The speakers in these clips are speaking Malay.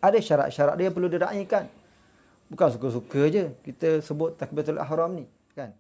Ada syarat-syarat dia perlu diraikan. Bukan suka-suka je kita sebut takbiratul ihram ni, kan?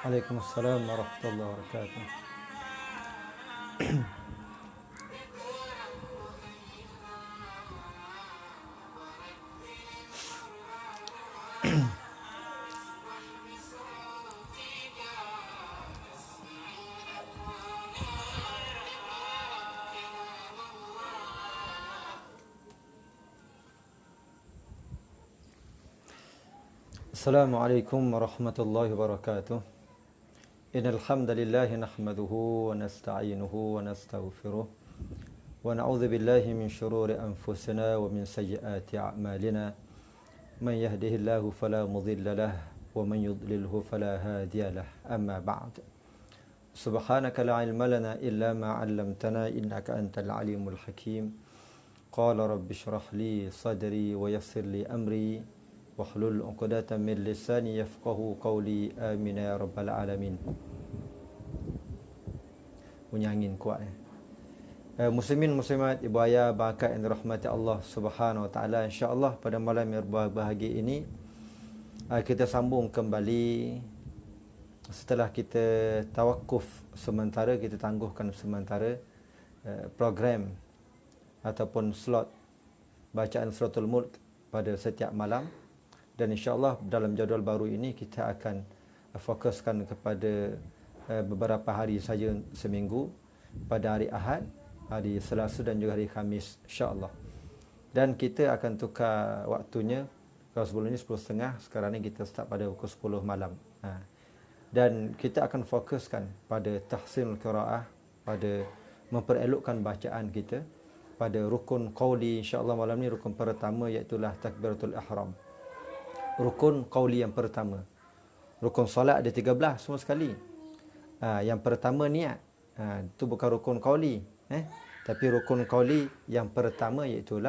Waalaikumsalam warahmatullahi wabarakatuh. Assalamualaikum warahmatullahi wabarakatuh. Innal hamdalillah nahmaduhu wa nasta'inuhu wa nastaghfiruh wa na'udzu billahi min shururi anfusina wa min sayyiati a'malina. Man yahdihillahu fala mudilla lahu wa man yudlilhu fala hadiya lahu. Amma ba'd. Subhanaka la ilma lana illa ma 'allamtana innaka antal alimul hakim. Qala rabbi shrah li sadri wa yassir li amri wahlul 'uqdatam min lisani yafqahu qawli. Amin ya rabbal alamin. Punya angin kuat muslimin muslimat, ibu ayah, bakat yang dirahmati Allah Subhanahu wa taala, insya-Allah pada malam yang berbahagia ini kita sambung kembali setelah kita tawakuf sementara, kita tangguhkan sementara program ataupun slot bacaan suratul mulk pada setiap malam. Dan insya-Allah dalam jadual baru ini kita akan fokuskan kepada beberapa hari saja seminggu, pada hari Ahad, hari Selasa dan juga hari Khamis, insya-Allah. Dan kita akan tukar waktunya. Kalau sebelum ini 10.30, sekarang ni kita start pada pukul 10 malam. Dan kita akan fokuskan pada tahsinul qiraah, pada memperelokkan bacaan kita, pada rukun qauli. Insya-Allah malam ni rukun pertama, iaitu takbiratul ihram. Rukun qauli yang pertama. Rukun solat ada 13 semua sekali. Yang pertama niat. Itu bukan rukun qauli, tapi rukun qauli yang pertama iaitu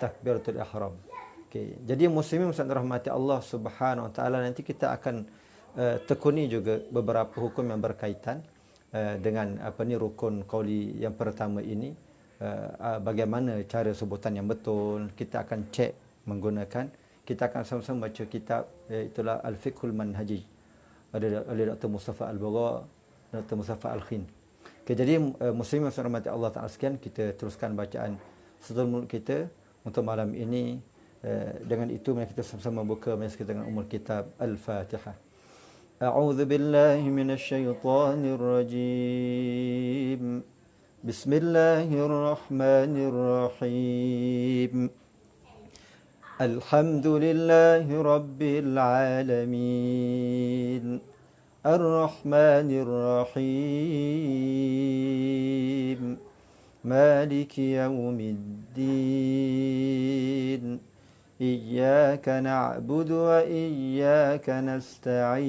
takbiratul ihram. Okey. Jadi muslimin muslimat rahmati Allah Subhanahu wa taala, nanti kita akan tekuni juga beberapa hukum yang berkaitan dengan rukun qauli yang pertama ini. Bagaimana cara sebutan yang betul, kita akan cek menggunakan, kita akan sama-sama baca kitab, itulah Al-Fiqhul Manhaji oleh Dr. Mustafa Al-Bagha, Dr. Mustafa Al-Khin. Okay, jadi muslimin muslimat rahmati Allah taala sekalian, kita teruskan bacaan suratul mulk kita untuk malam ini. Dengan itu mari kita sama-sama buka majlis kita dengan umul kitab Al-Fatihah. A'udzu billahi minasy syaithanir rajim. Bismillahirrahmanirrahim. Alhamdulillahi rabbil alamin. Ar-Rahmanir Rahim. Maliki yaumiddin. Iyyaka na'budu wa iyyaka nasta'in.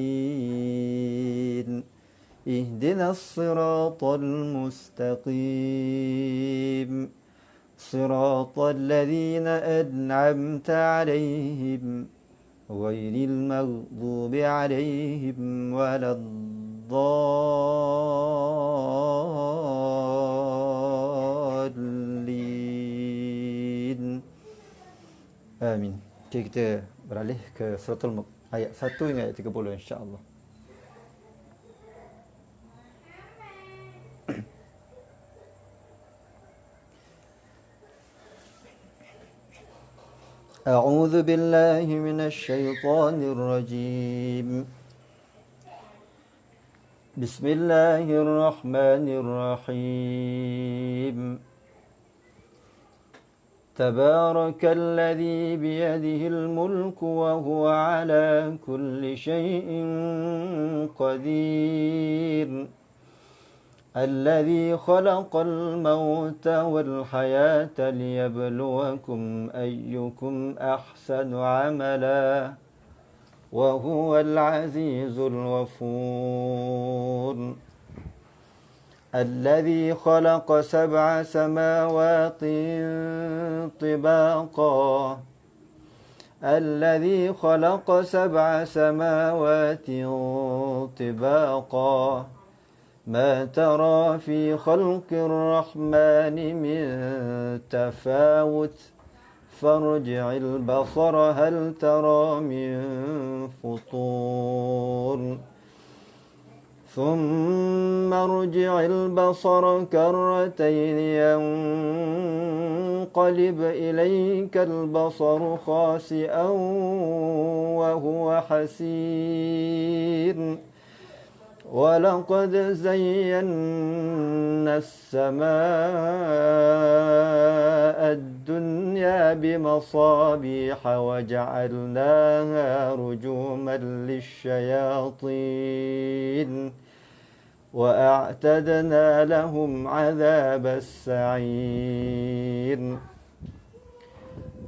Ihdinas siratal mustaqim. Siratal ladzina an'amta 'alaihim ghairil maghdubi 'alaihim waladdallin. Amin. Okay, kita beralih ke suratul mulk ayat 1 hingga ayat 30 insya-Allah. أعوذ بالله من الشيطان الرجيم. بسم الله الرحمن الرحيم. تبارك الذي بيده الملك وهو على كل شيء قدير. الذي خلق الموت والحياة ليبلوكم أيكم أحسن عملا وهو العزيز الغفور. الذي خلق 7 سماوات طباقا. الذي خلق 7 سماوات طباقا. ما ترى في خلق الرحمن من تفاوت فارجع البصر هل ترى من فطور. ثم ارجع البصر كرتين ينقلب إليك البصر خاسئا وهو حسير. ولقد زينا السماء الدنيا بمصابيح وجعلناها رجوما للشياطين وأعتدنا لهم عذاب السعير.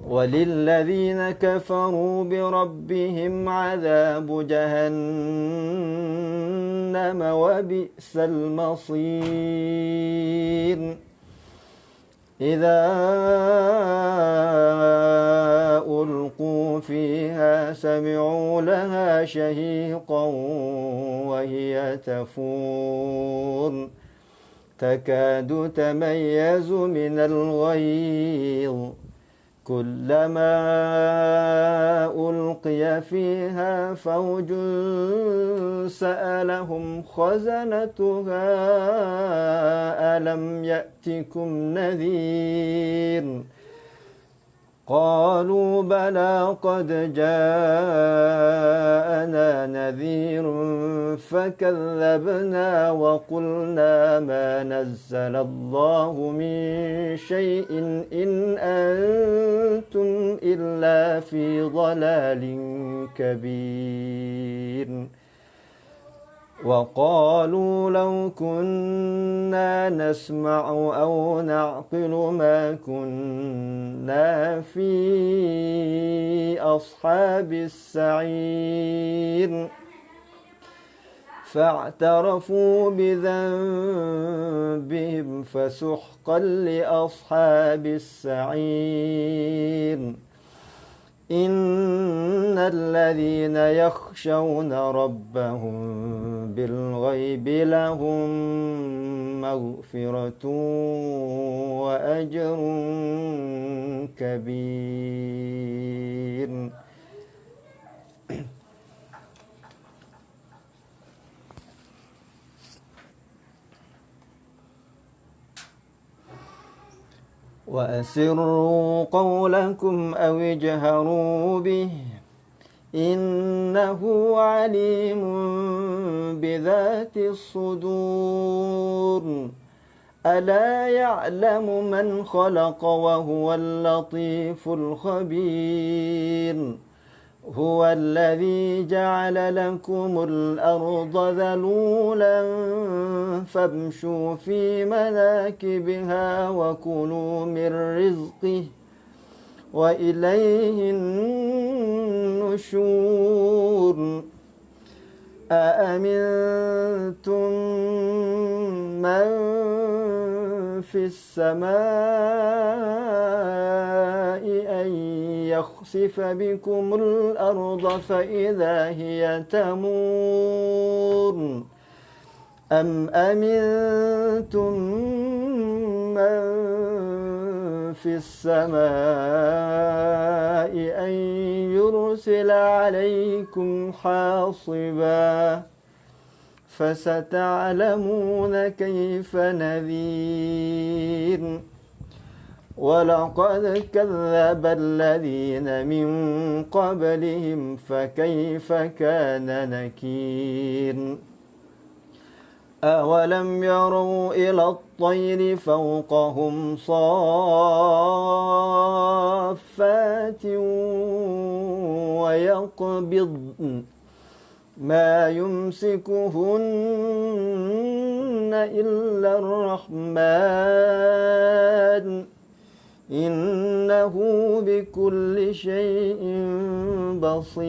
وللذين كفروا بربهم عذاب جهنم وبئس المصير. إذا ألقوا فيها سمعوا لها شهيقا وهي تفور تكاد تميز من الغيظ كلما ألقي فيها فوج سألهم خزنتها ألم يأتكم نذير. قالوا بلى قد جاءنا نذير فكذبنا وقلنا ما نزل الله من شيء إن أنتم إلا في ضلال كبير. وقالوا لو كنا نسمع أو نعقل ما كنا في أصحاب السعير. فاعترفوا بذنبهم فسحقا لأصحاب السعير. إن الذين يخشون ربهم بالغيب لهم مغفرة وأجر كبير. وأسروا قولكم أو اجهروا به إنه عليم بذات الصدور. ألا يعلم من خلق وهو اللطيف الخبير. هو الذي جعل لكم الأرض ذلولا فامشوا في مناكبها وكلوا من رزقه وإليه النشور. أأمنتم من في السماء أن يخسف بكم الأرض فإذا هي تمور. أم أمنتم من في السماء أن يرسل عليكم حاصبا فستعلمون كيف نذير. ولقد كذب الذين من قبلهم فكيف كان نكير أولم يروا إلى الطير فوقهم صافات ويقبضن ما يمسكهن إلا الرحمن إنه بكل شيء بصير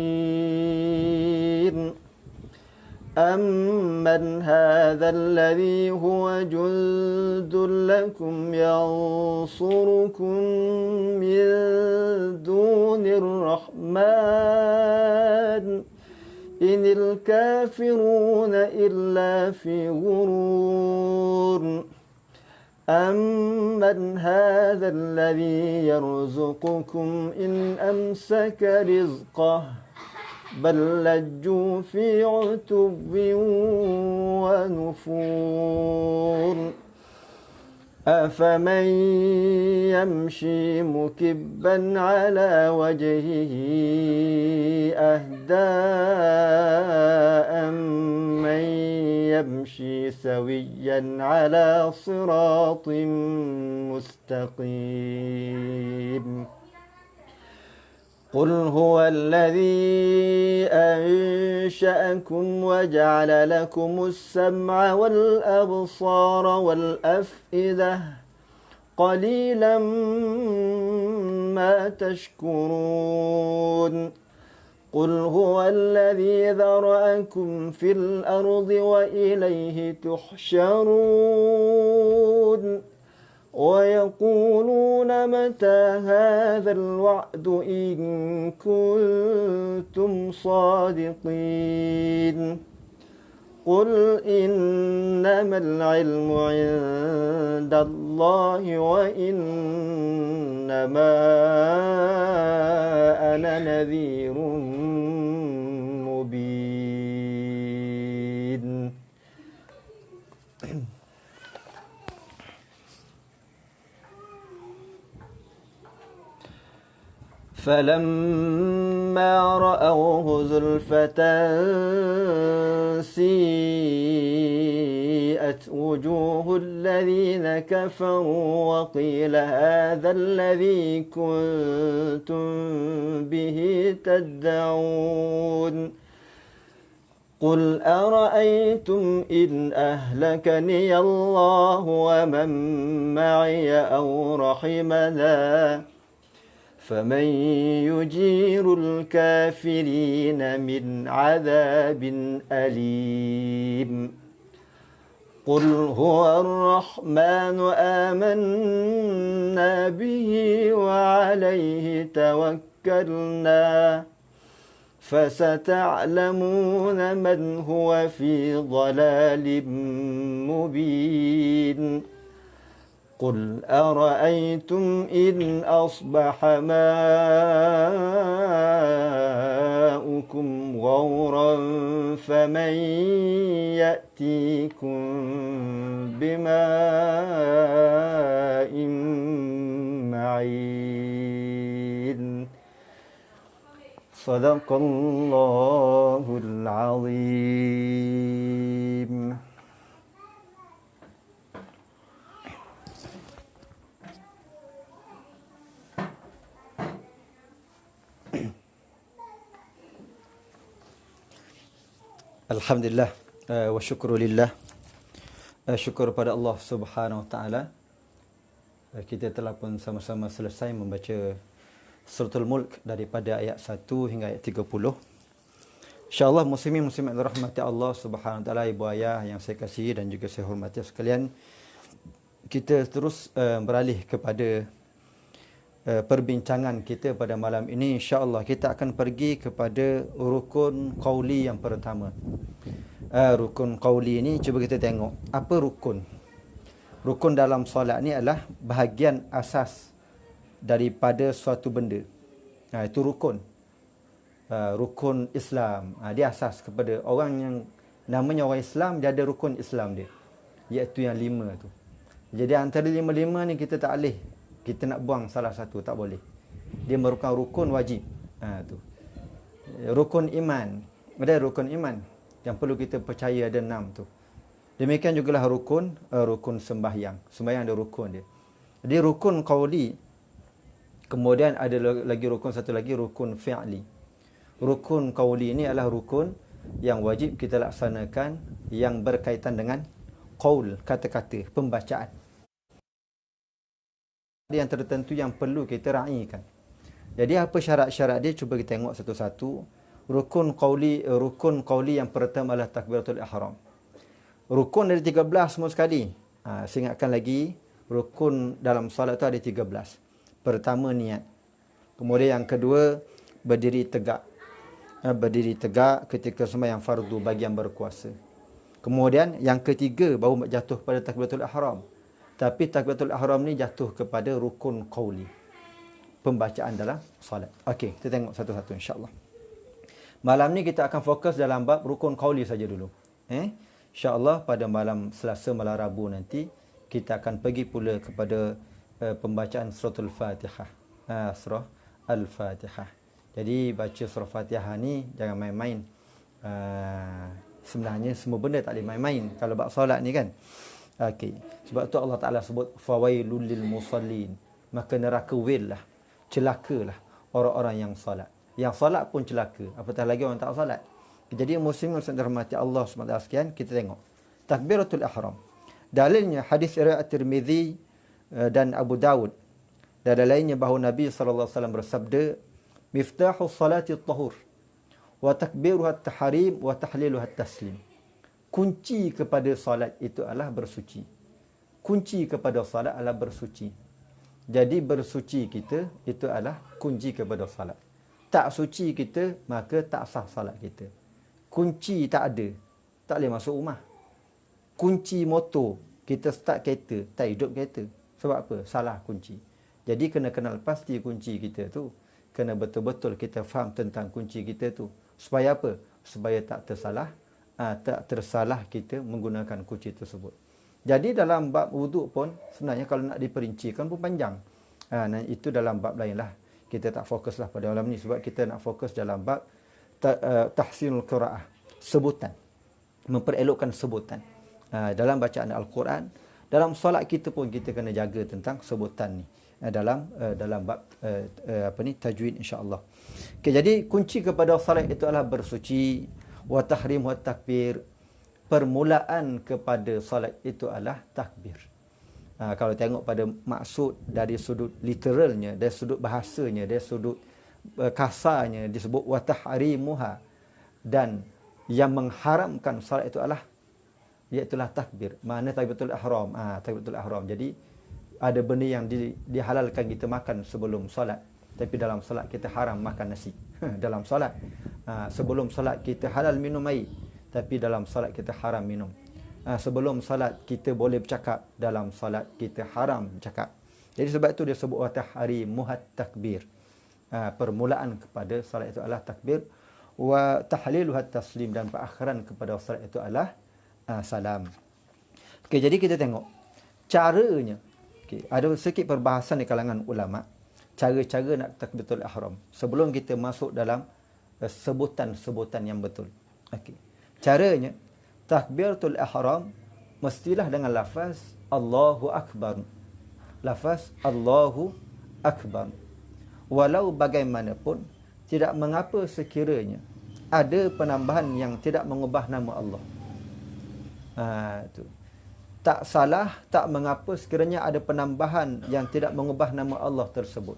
أمن هذا الذي هو جند لكم ينصركم من دون الرحمن إن الكافرون إلا في غرور أمن هذا الذي يرزقكم إن أمسك رزقه بل لجوا في عتب ونفور أفمن يمشي مكبا على وجهه أهدى أمن يمشي سويا على صراط مستقيم قل هو الذي أنشأكم وجعل لكم السمع والأبصار والأفئدة قليلا ما تشكرون قل هو الذي ذرأكم في الأرض وإليه تحشرون ويقولون متى هذا الوعد إن كنتم صادقين قل إنما العلم عند الله وإنما أنا نذير مبين. فلما رأوه زلفة سيئت وجوه الذين كفروا وقيل هذا الذي كنتم به تدعون قل أرأيتم إن أهلكني الله ومن معي أو رحمنا فمن يجير الكافرين من عذاب أليم قل هو الرحمن آمنا به وعليه توكلنا فستعلمون من هو في ضلال مبين قل أرأيتم إن أصبح ماؤكم غورا فمن يأتيكم بماء معين صدق الله العظيم. Alhamdulillah wa syukurulillah. Syukur pada Allah Subhanahu wa taala. Kita telah pun sama-sama selesai membaca Suratul Mulk daripada ayat 1 hingga ayat 30. Insya-Allah muslimin muslimat rahmati Allah Subhanahu wa taala, ibu ayah yang saya kasihi dan juga saya hormati sekalian, kita terus beralih kepada perbincangan kita pada malam ini. InsyaAllah kita akan pergi kepada rukun qauli yang pertama. Rukun qauli ini cuba kita tengok apa rukun. Rukun dalam solat ni adalah bahagian asas daripada suatu benda. Itu rukun. Rukun Islam. Dia asas kepada orang yang namanya orang Islam, dia ada rukun Islam dia, iaitu yang 5 tu. Jadi antara 5-5 ni kita tak boleh Kita nak buang salah satu, tak boleh. Dia merupakan rukun wajib. Tu. Rukun iman. Ada rukun iman yang perlu kita percaya, ada 6 tu. Demikian jugalah rukun sembahyang. Sembahyang ada rukun dia. Jadi rukun qauli. Kemudian ada lagi satu lagi rukun fi'li. Rukun qauli ini adalah rukun yang wajib kita laksanakan yang berkaitan dengan qaul, kata-kata, pembacaan. Yang tertentu yang perlu kita raikan. Jadi apa syarat-syarat dia? Cuba kita tengok satu-satu. Rukun qauli yang pertama adalah takbiratul ihram. Rukun ada 13 semua sekali. Saya ingatkan lagi, rukun dalam solat tu ada 13. Pertama niat. Kemudian yang kedua berdiri tegak. Berdiri tegak ketika sembahyang fardu bagi yang berkuasa. Kemudian yang ketiga baru jatuh pada takbiratul ihram. Tapi takbiratul ihram ni jatuh kepada rukun qauli. Pembacaan dalam solat. Okey, kita tengok satu-satu insya-Allah. Malam ni kita akan fokus dalam bab rukun qauli saja dulu. InsyaAllah pada malam Selasa, malam Rabu nanti kita akan pergi pula kepada pembacaan suratul Fatihah. Surah Al-Fatihah. Jadi baca surah Fatihah ni jangan main-main. Sebenarnya semua benda tak boleh main-main kalau bab solat ni kan. Okey. Sebab tu Allah Taala sebut fawailul lil musallin. Maka neraka wil lah, celakalah orang-orang yang solat. Yang solat pun celaka, apatah lagi orang tak solat. Jadi muslimin yang dirahmati Allah SWT sekian, kita tengok takbiratul ihram. Dalilnya hadis riwayat Tirmizi dan Abu Dawud. Dan lainnya bahawa Nabi SAW bersabda, miftahus salati at-tahur wa takbiruha at-tahrim wa tahliluha at-taslim. Kunci kepada salat itu adalah bersuci. Kunci kepada salat adalah bersuci. Jadi bersuci kita itu adalah kunci kepada salat. Tak suci kita, maka tak sah salat kita. Kunci tak ada, tak boleh masuk rumah. Kunci motor, kita start kereta, tak hidup kereta. Sebab apa? Salah kunci. Jadi kena kenal pasti kunci kita tu. Kena betul-betul kita faham tentang kunci kita tu. Supaya apa? Supaya tak tersalah kita menggunakan kunci tersebut. Jadi dalam bab wuduk pun sebenarnya kalau nak diperincikan pun panjang. Itu dalam bab lain lah. Kita tak fokuslah pada malam ni sebab kita nak fokus dalam bab tahsinul qiraah, sebutan, memperelokkan sebutan dalam bacaan Al-Quran. Dalam solat kita pun kita kena jaga tentang sebutan ni dalam bab tajwid insya-Allah. Okay, jadi kunci kepada solat itu adalah bersuci, wa tahrim wa takbir. Permulaan kepada solat itu adalah takbir. Kalau tengok pada maksud dari sudut literalnya, dari sudut bahasanya, dari sudut kasarnya disebut wa tahrimuha, dan yang mengharamkan salat itu adalah iaitulah takbir. Mana takbiratul ihram? Takbiratul ihram. Jadi ada benda yang dihalalkan kita makan sebelum solat, tapi dalam solat kita haram makan nasi. Dalam solat sebelum solat kita halal minum air, tapi dalam solat kita haram minum. Sebelum solat kita boleh bercakap, dalam solat kita haram bercakap. Jadi sebab itu dia sebut wa tahrimuha takbir. Permulaan kepada salat itu adalah takbir, wa tahliluha taslim, dan perakhiran kepada salat itu adalah salam. Okey, jadi kita tengok caranya. Okey, ada sedikit perbahasan di kalangan ulama cara-cara nak takbiratul ihram sebelum kita masuk dalam sebutan-sebutan yang betul. Okey. Caranya takbiratul ihram mestilah dengan lafaz Allahu Akbar. Lafaz Allahu Akbar. Walau bagaimanapun, tidak mengapa sekiranya ada penambahan yang tidak mengubah nama Allah. Tak salah, tak mengapa sekiranya ada penambahan yang tidak mengubah nama Allah tersebut.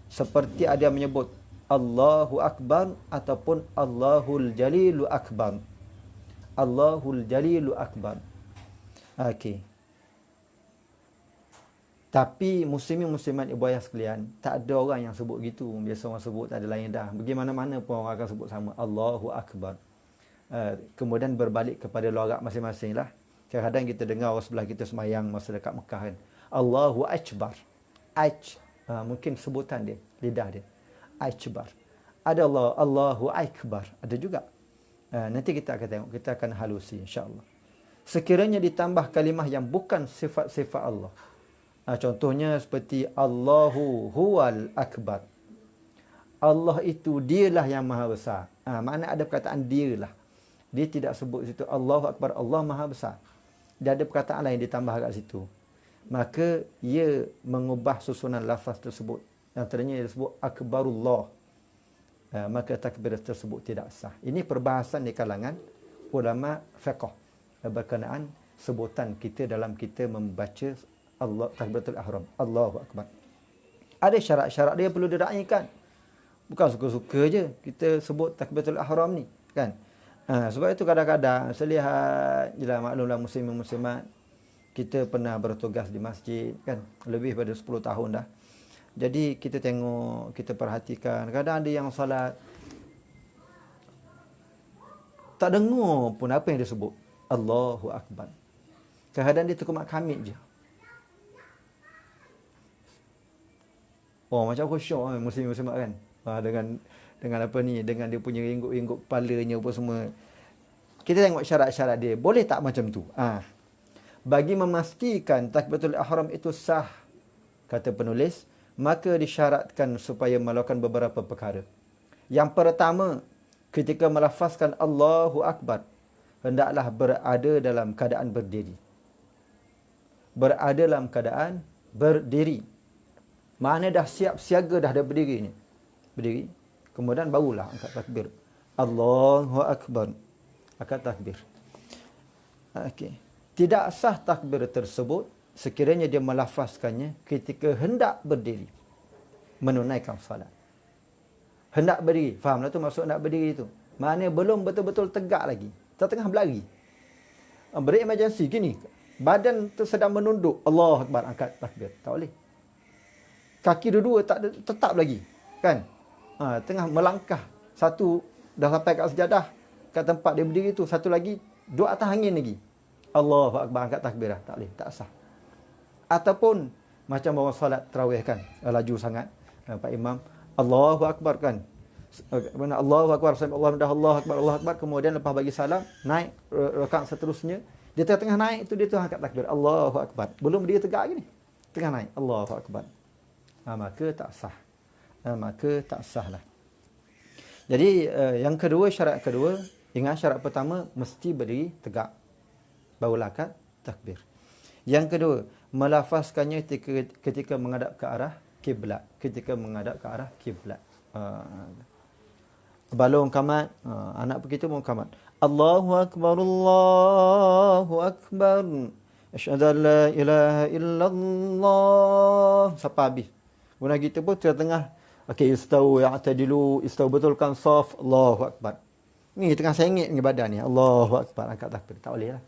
Seperti ada yang menyebut Allahu Akbar ataupun Allahul Jalilu Akbar. Allahul Jalilu Akbar. Okey. Tapi muslimin muslimat ibu ayah sekalian, tak ada orang yang sebut gitu. Biasa orang sebut tak ada lain dah. Bagaimana-mana pun orang akan sebut sama Allahu Akbar. Kemudian berbalik kepada logat masing-masing lah. Kadang-kadang kita dengar orang sebelah kita semayang masa dekat Mekah kan. Allahu Akbar. Mungkin sebutan dia, lidah dia. Akbar. Ada Allahu Akbar. Ada juga. Nanti kita akan tengok, kita akan halusi insya-Allah. Sekiranya ditambah kalimah yang bukan sifat-sifat Allah, Contohnya seperti Allahu huwal akbar. Allah itu dialah yang maha besar. Makna ada perkataan dialah. Dia tidak sebut situ Allahu akbar, Allah maha besar. Dia ada perkataan lain ditambah kat situ. Maka ia mengubah susunan lafaz tersebut. Antaranya dia sebut akbarullah. Maka takbir tersebut tidak sah. Ini perbahasan di kalangan ulama fiqh berkenaan sebutan kita dalam kita membaca Allah takbiratul ihram, Allahu akbar. Ada syarat-syarat dia perlu diraikan. Bukan suka-suka je kita sebut takbiratul ihram ni, kan? Sebab itu kadang-kadang saya lihat jelah maklumlah muslimin-muslimat, kita pernah bertugas di masjid, kan? Lebih pada 10 tahun dah. Jadi kita tengok, kita perhatikan, kadang ada yang salat tak dengar pun apa yang dia sebut, Allahu akbar. Kadang dia terkemak kamit je. Macam khusyuk muslim-muslimat kan. Dengan apa ni, dengan dia punya ringguk-ringguk kepalanya apa semua. Kita tengok syarat-syarat dia. Boleh tak macam tu? Bagi memastikan takbiratul ihram itu sah, kata penulis, maka disyaratkan supaya melakukan beberapa perkara. Yang pertama, ketika melafazkan Allahu akbar, hendaklah berada dalam keadaan berdiri. Berada dalam keadaan berdiri. Mana dah siap siaga dah ada berdiri ni. Berdiri. Kemudian barulah angkat takbir. Allahu akbar. Angkat takbir. Okey. Tidak sah takbir tersebut sekiranya dia melafazkannya ketika hendak berdiri menunaikan salat. Hendak berdiri. Fahamlah tu maksud hendak berdiri tu. Maknanya belum betul-betul tegak lagi. Tengah berlari. Beremergency gini. Badan tu sedang menunduk. Allahu akbar, angkat takbir. Tak boleh. Kaki dua-dua tak tetap lagi, kan? Tengah melangkah. Satu dah sampai kat sejadah, kat tempat dia berdiri tu. Satu lagi duduk atas angin lagi. Allahu akbar, angkat takbir dah. Tak boleh, tak sah. Ataupun macam bawa solat tarawih kan, laju sangat Pak Imam, Allahu akbar kan. Allahu akbar, Allahu akbar, kemudian lepas bagi salam, naik rakaat seterusnya. Dia tengah naik tu, dia tu angkat takbir. Allahu akbar. Belum dia tegak lagi ni. Tengah naik. Allahu akbar. Maka tak sah. Maka tak sah lah. Jadi yang kedua, syarat kedua, ingat syarat pertama mesti berdiri tegak. Barulah angkat takbir. Yang kedua, melafazkannya ketika menghadap ke arah kiblat. Ketika menghadap ke arah kiblat. Balung kamat, anak begitu pun kamat. Allahu akbar, Allahu akbar. Asyhadu an la ilaha illallah. Sampai habis. Kemudian kita pun tengah, okey, istau ya'tadilu, istau betulkan saf, Allahu akbar. Ni tengah sengit ni badan ni, Allahu akbar, angkat takbir. Tak boleh lah.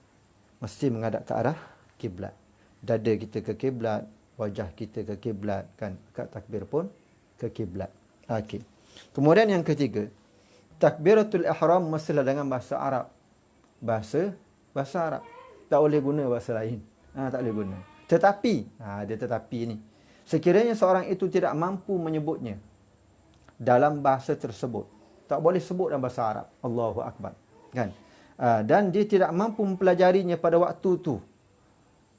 Mesti menghadap ke arah kiblat. Dada kita ke kiblat, wajah kita ke kiblat, kan? Angkat takbir pun ke kiblat. Okey. Kemudian yang ketiga, takbiratul ihram mestilah dengan bahasa Arab. Bahasa Arab. Tak boleh guna bahasa lain. Tak boleh guna. Tetapi, ada tetapi ni. Sekiranya seorang itu tidak mampu menyebutnya dalam bahasa tersebut, tak boleh sebut dalam bahasa Arab, Allahu akbar, kan? Dan dia tidak mampu mempelajarinya pada waktu tu,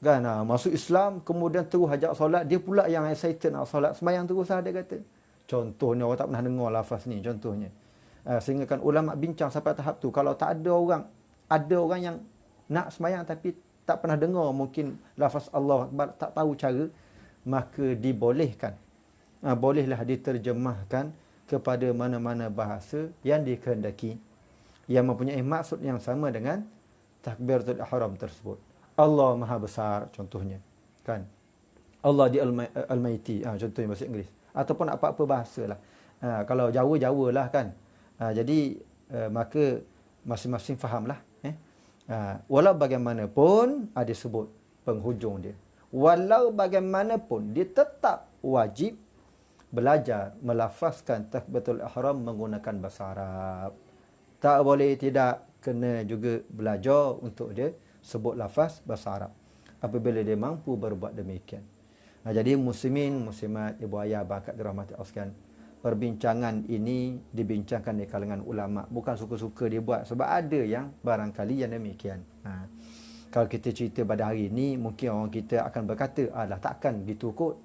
kan? Masuk Islam, kemudian terus hajak solat, dia pula yang excited nak solat, sembahyang terus dia kata. Contohnya, orang tak pernah dengar lafaz ni, contohnya. Sehingga kan ulama bincang sampai tahap tu, kalau tak ada orang yang nak sembahyang tapi tak pernah dengar mungkin lafaz Allahu akbar, tak tahu cara, maka dibolehkan. Bolehlah diterjemahkan kepada mana-mana bahasa yang dikehendaki, yang mempunyai maksud yang sama dengan takbiratul ihram tersebut. Allah Maha Besar contohnya, kan? Allah di Almighty, contohnya bahasa Inggeris, ataupun apa-apa bahasa lah. Kalau Jawa lah, kan? Jadi maka masing-masing fahamlah. Walau bagaimanapun ada sebut penghujung dia. Walau bagaimanapun dia tetap wajib belajar melafazkan takbiratul ihram menggunakan bahasa Arab. Tak boleh tidak, kena juga belajar untuk dia sebut lafaz bahasa Arab apabila dia mampu berbuat demikian. Jadi muslimin, muslimat, ibu ayah, bakat dirahmati Allah sekalian, perbincangan ini dibincangkan di kalangan ulama, bukan suka-suka dia buat, sebab ada yang barangkali yang demikian. Kalau kita cerita pada hari ini, mungkin orang kita akan berkata, alah takkan gitu kot.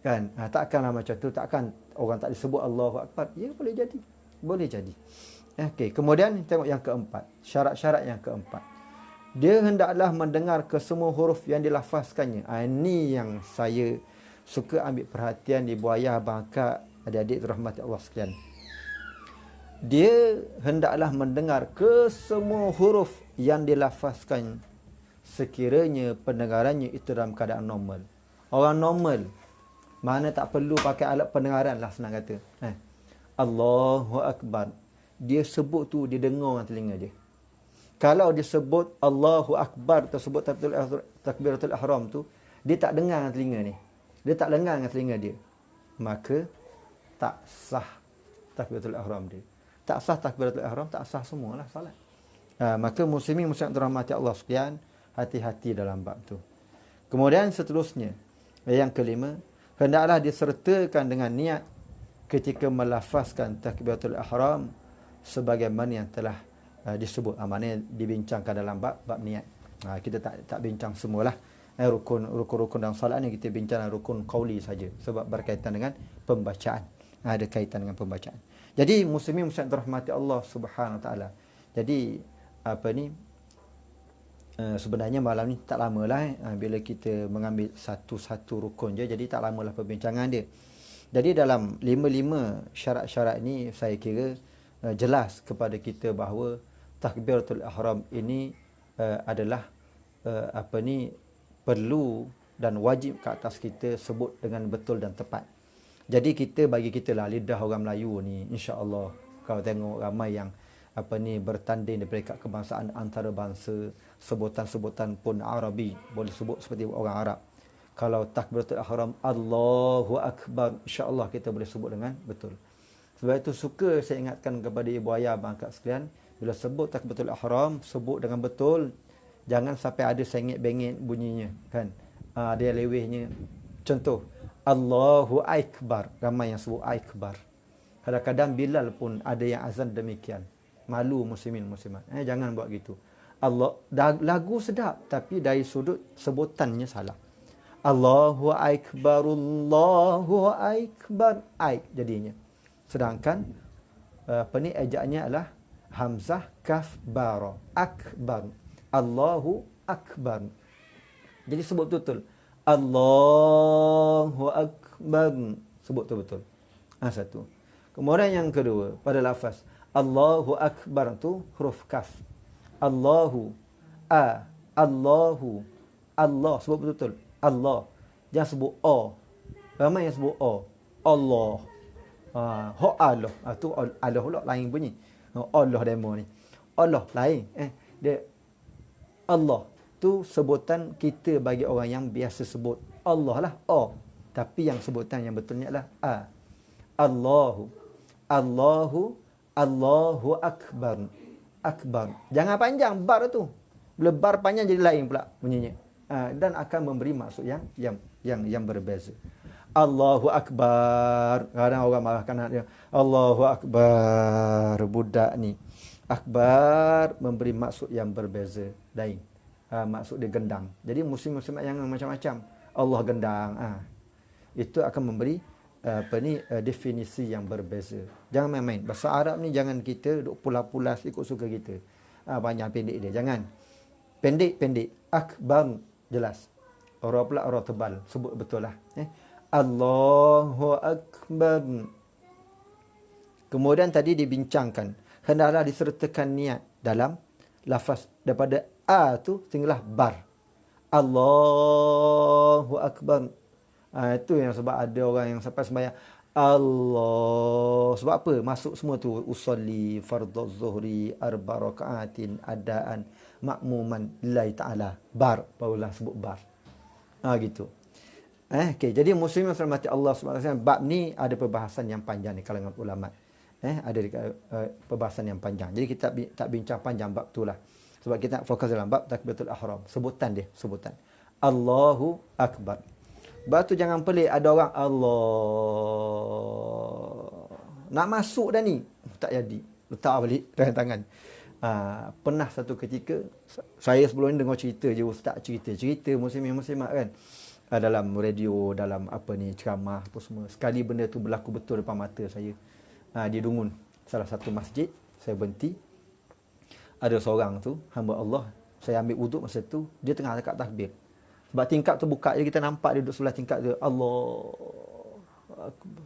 Kan? Takkanlah macam tu, takkan orang tak disebut Allahu Akbar. Ya, boleh jadi. Boleh jadi. Okey, kemudian tengok yang keempat. Syarat-syarat yang keempat. Dia hendaklah mendengar kesemua huruf yang dilafazkannya. Ini yang saya suka ambil perhatian ibu ayah, abang akak, adik-adik rahmati Allah sekalian. Dia hendaklah mendengar kesemua huruf yang dilafazkan sekiranya pendengarannya itu dalam keadaan normal. Orang normal, mana tak perlu pakai alat pendengaran lah, senang kata. Allahu Akbar. Dia sebut tu, dia dengar dengan telinga dia. Kalau dia sebut Allahu Akbar, tersebut takbiratul ihram tu, dia tak dengar dengan telinga ni. Dia tak dengar dengan telinga dia. Maka tak sah takbiratul ihram dia. Tak sah takbiratul ihram, tak sah semualah salat. Maka muslimin muslimat dirahmati Allah sekalian, hati-hati dalam bab tu. Kemudian seterusnya, yang kelima, hendaklah disertakan dengan niat ketika melafazkan takbiratul ihram sebagaimana yang telah disebut. Maknanya dibincangkan dalam bab niat. Kita tak bincang semualah rukun-rukun dalam solat ni, kita bincang rukun qauli saja sebab berkaitan dengan pembacaan. Ada kaitan dengan pembacaan. Jadi muslimin muslimat rahmati Allah Subhanahu Wa Taala. Jadi sebenarnya malam ni tak lamalah bila kita mengambil satu-satu rukun je, jadi tak lamalah perbincangan dia. Jadi dalam 5 syarat-syarat ni saya kira jelas kepada kita bahawa takbiratul ihram ini adalah perlu dan wajib ke atas kita sebut dengan betul dan tepat. Jadi bagi kita lah lidah orang Melayu ni, insya-Allah kalau tengok ramai yang bertanding daripada kebangsaan antarabangsa, sebutan-sebutan pun Arabi, boleh sebut seperti orang Arab. Kalau takbiratul ihram Allahu Akbar, insya-Allah kita boleh sebut dengan betul. Sebab itu suka saya ingatkan kepada ibu ayah, abang akak sekalian, bila sebut takbiratul ihram, sebut dengan betul. Jangan sampai ada sengit-bengit bunyinya, kan? Dia lewehnya. Contoh, Allahu Akbar. Ramai yang sebut Akbar. Kadang-kadang Bilal pun ada yang azan demikian. Malu muslimin muslimat. Jangan buat gitu. Lagu sedap, tapi dari sudut sebutannya salah. Allahu Akbar, Allahu Akbar. Jadinya. Sedangkan ejaknya adalah hamzah kaf bara, akbar. Allahu Akbar. Jadi sebut betul. Allahu Akbar. Sebut betul. Satu. Kemudian yang kedua, pada lafaz Allahu Akbar tu huruf kaf. Allahu Allahu Allah, sebut betul. Allah. Jangan sebut o. Ramai yang sebut o. Allah. Allah. Tu Allah pula lain bunyi. Allah demo ni. Allah lain. Dia Allah tu sebutan kita bagi orang yang biasa sebut Allah lah. Tapi yang sebutan yang betulnya adalah Allahu. Allahu. Allahu Akbar. Akbar. Jangan panjang bar tu. Bila bar panjang jadi lain pula bunyinya. Dan akan memberi maksud yang berbeza. Allahu Akbar. Kadang orang marahkan dia. Allahu Akbar. Budak ni. Akbar memberi maksud yang berbeza. Lain. Maksud dia gendang. Jadi muslim-muslimat yang macam-macam. Allah gendang. Itu akan memberi definisi yang berbeza. Jangan main-main. Bahasa Arab ni jangan kita duk pulas-pulas ikut suka kita. Banyak pendek dia. Jangan. Pendek. Akbar. Jelas. Orang pula orang tebal. Sebut betul lah. Allahu Akbar. Kemudian tadi dibincangkan, hendaklah disertakan niat dalam lafaz daripada tu sehinggalah bar. Allahu Akbar. Itu yang sebab ada orang yang sampai sembahyang Allah. Sebab apa? Masuk semua tu usolli fardhu zuhri arba rakaatin adaan makmuman lillahi taala. Bar, barulah sebut bar. Gitu. Okay, jadi muslimin rahmati Allah Subhanahu Wa Taala, bab ni ada perbahasan yang panjang di kalangan ulama. Ada perbahasan yang panjang. Jadi kita tak bincang panjang bab tu lah. Sebab kita nak fokus dalam bab takbiratul ihram. Sebutan. Allahu Akbar. Bab tu jangan pelik ada orang Allah. Nak masuk dah ni. Tak jadi. Letak balik tangan. Pernah satu ketika, saya sebelum ni dengar cerita je, ustaz cerita muslimin muslimat kan, dalam radio, dalam apa ni, ceramah apa semua. Sekali benda tu berlaku betul depan mata saya. Di Dungun, salah satu masjid, saya berhenti. Ada seorang tu, hamba Allah, saya ambil wuduk masa tu, dia tengah dekat takbir. Sebab tingkap tu buka je, kita nampak dia duduk sebelah tingkap tu. Allah Akbar.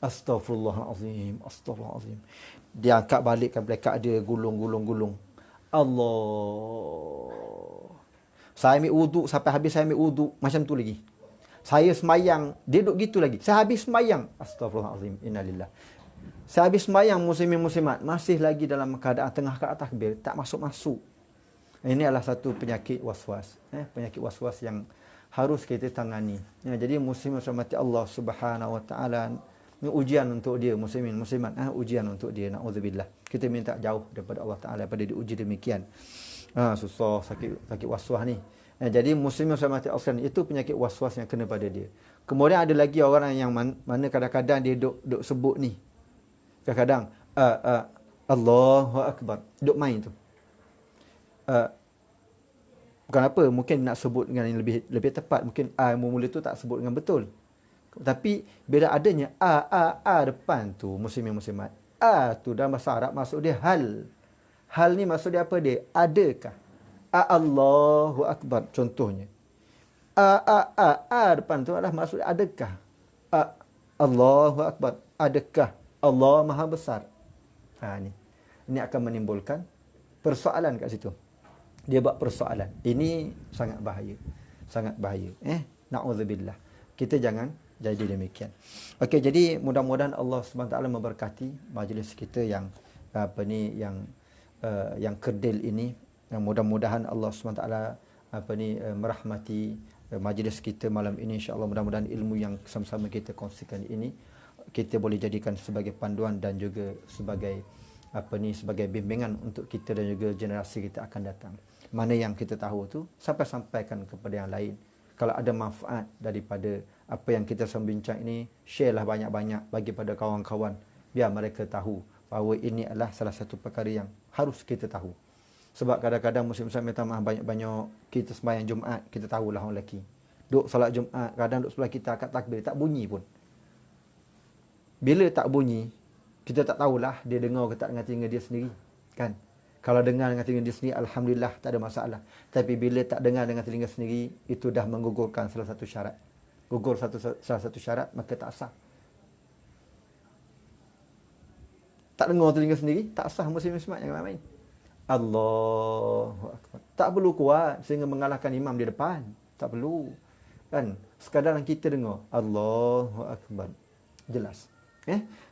Astaghfirullahalazim, astaghfirullahalazim. Dia angkat balikkan plekat dia, gulung. Allah. Saya ambil wuduk, sampai habis saya ambil wuduk, macam tu lagi. Saya semayang, dia duduk gitu lagi. Saya habis semayang. Astaghfirullahalazim, innalillah. Saya habis semayang, muslimin muslimat, masih lagi dalam keadaan tengah kat takbir, tak masuk-masuk. Ini adalah satu penyakit waswas. Penyakit waswas yang harus kita tangani. Jadi muslimin muslimati Allah Subhanahu wa taala, ini ujian untuk dia, muslimin muslimat, ujian untuk dia, naudzubillah. Kita minta jauh daripada Allah taala daripada diuji demikian. Susah sakit waswas ni. Jadi muslimin muslimati Allah, itu penyakit waswas yang kena pada dia. Kemudian ada lagi orang yang mana kadang-kadang dia duk sebut ni. Kadang-kadang Allahu Akbar, duk main tu. Bukan apa, mungkin nak sebut dengan yang lebih tepat, mungkin mula tu tak sebut dengan betul. Tapi bila adanya depan tu, muslimin muslimat, tu dalam bahasa Arab maksud dia hal. Hal ni maksud dia apa dia? Adakah? Allahu Akbar contohnya. Depan tu adalah maksud dia adakah? Allahu Akbar, adakah Allah Maha Besar? Ini akan menimbulkan persoalan kat situ. Dia buat persoalan. Ini sangat bahaya. Sangat bahaya. Na'udzubillah. Kita jangan jadi demikian. Okey, jadi mudah-mudahan Allah SWT memberkati majlis kita yang yang kerdil ini. Mudah-mudahan Allah SWT merahmati majlis kita malam ini, insya-Allah. Mudah-mudahan ilmu yang sama-sama kita kongsikan ini kita boleh jadikan sebagai panduan dan juga sebagai sebagai bimbingan untuk kita dan juga generasi kita akan datang. Mana yang kita tahu tu sampaikan kepada yang lain. Kalau ada manfaat daripada apa yang kita sembincang ini, sharelah banyak-banyak bagi pada kawan-kawan, biar mereka tahu bahawa ini adalah salah satu perkara yang harus kita tahu. Sebab kadang-kadang muslim-muslim minta maaf banyak-banyak, kita sembahyang Jumaat, kita tahulah orang lelaki duk solat Jumaat, kadang duk sebelah kita akad takbir, tak bunyi pun. Bila tak bunyi, kita tak tahulah dia dengar ke tak dengan telinga dia sendiri, kan? Kalau dengar dengan telinga dia sendiri, alhamdulillah, tak ada masalah. Tapi bila tak dengar dengan telinga sendiri, itu dah menggugurkan salah satu syarat. Gugur salah satu syarat, maka tak sah. Tak dengar telinga sendiri, tak sah muslim-muslimat yang lain. Allahu Akbar. Tak perlu kuat sehingga mengalahkan imam di depan. Tak perlu. Kan? Sekadar kita dengar Allahu Akbar. Jelas.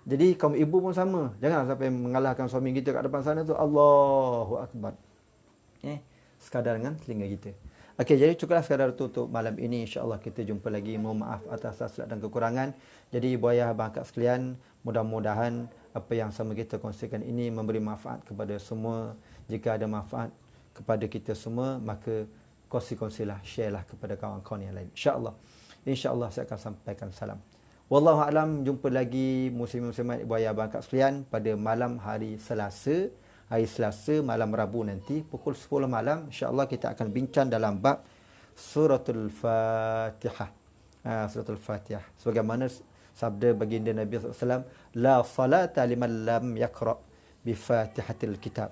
Jadi kaum ibu pun sama. Jangan sampai mengalahkan suami kita kat depan sana tu Allahu Akbar. Sekadar dengan telinga kita. Okey, jadi cukuplah sekadar tu untuk malam ini. InsyaAllah kita jumpa lagi. Mohon maaf atas salah dan kekurangan. Jadi ibu ayah bangkat sekalian, mudah-mudahan apa yang sama kita kongsikan ini memberi manfaat kepada semua. Jika ada manfaat kepada kita semua, maka kongsi-kongsilah, sharelah kepada kawan-kawan yang lain. InsyaAllah. InsyaAllah saya akan sampaikan salam. Wallahu a'lam. Jumpa lagi muslim-muslimat ibu ayah bangkat sekalian pada malam hari Selasa. Hari Selasa, malam Rabu nanti pukul 10 malam, insya-Allah kita akan bincang dalam bab Suratul Fatihah. Suratul Fatihah. Sebagaimana sabda baginda Nabi SAW, la salata liman lam yaqra bi Fatihatil Kitab.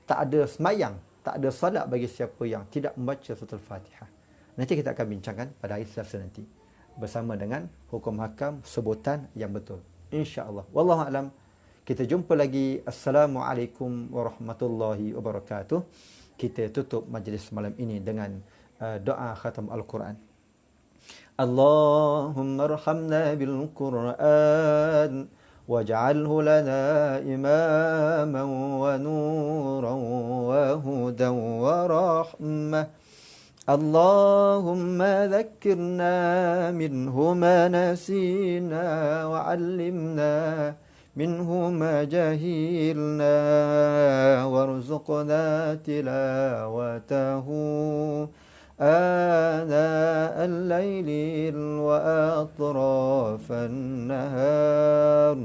Tak ada semayang, tak ada salat bagi siapa yang tidak membaca Suratul Fatihah. Nanti kita akan bincangkan pada hari Selasa nanti bersama dengan hukum hakam sebutan yang betul. Insya-Allah. Wallahu a'lam. Kita jumpa lagi. Assalamualaikum warahmatullahi wabarakatuh. Kita tutup majlis malam ini dengan doa khatam Al-Quran. Allahumma arhamna bil Quran waj'alhu lana imaman wa nuran wa hudan wa rahmah. Allahumma dhakkirna minhu ma nasina wa 'allimna منه ما جهلنا وارزقنا تلاوته آناء الليل وأطراف النهار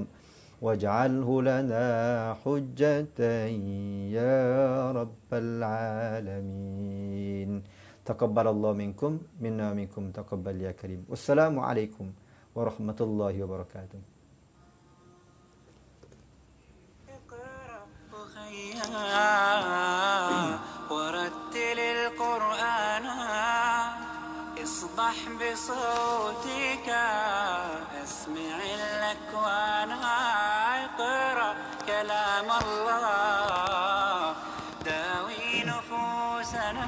واجعله لنا حجة يا رب العالمين. تقبل الله منكم منا ومنكم تقبل يا كريم. والسلام عليكم ورحمة الله وبركاته. ورتل القرآن اصبح بصوتك اسمع الأكوان اقرأ كلام الله داوي نفوسنا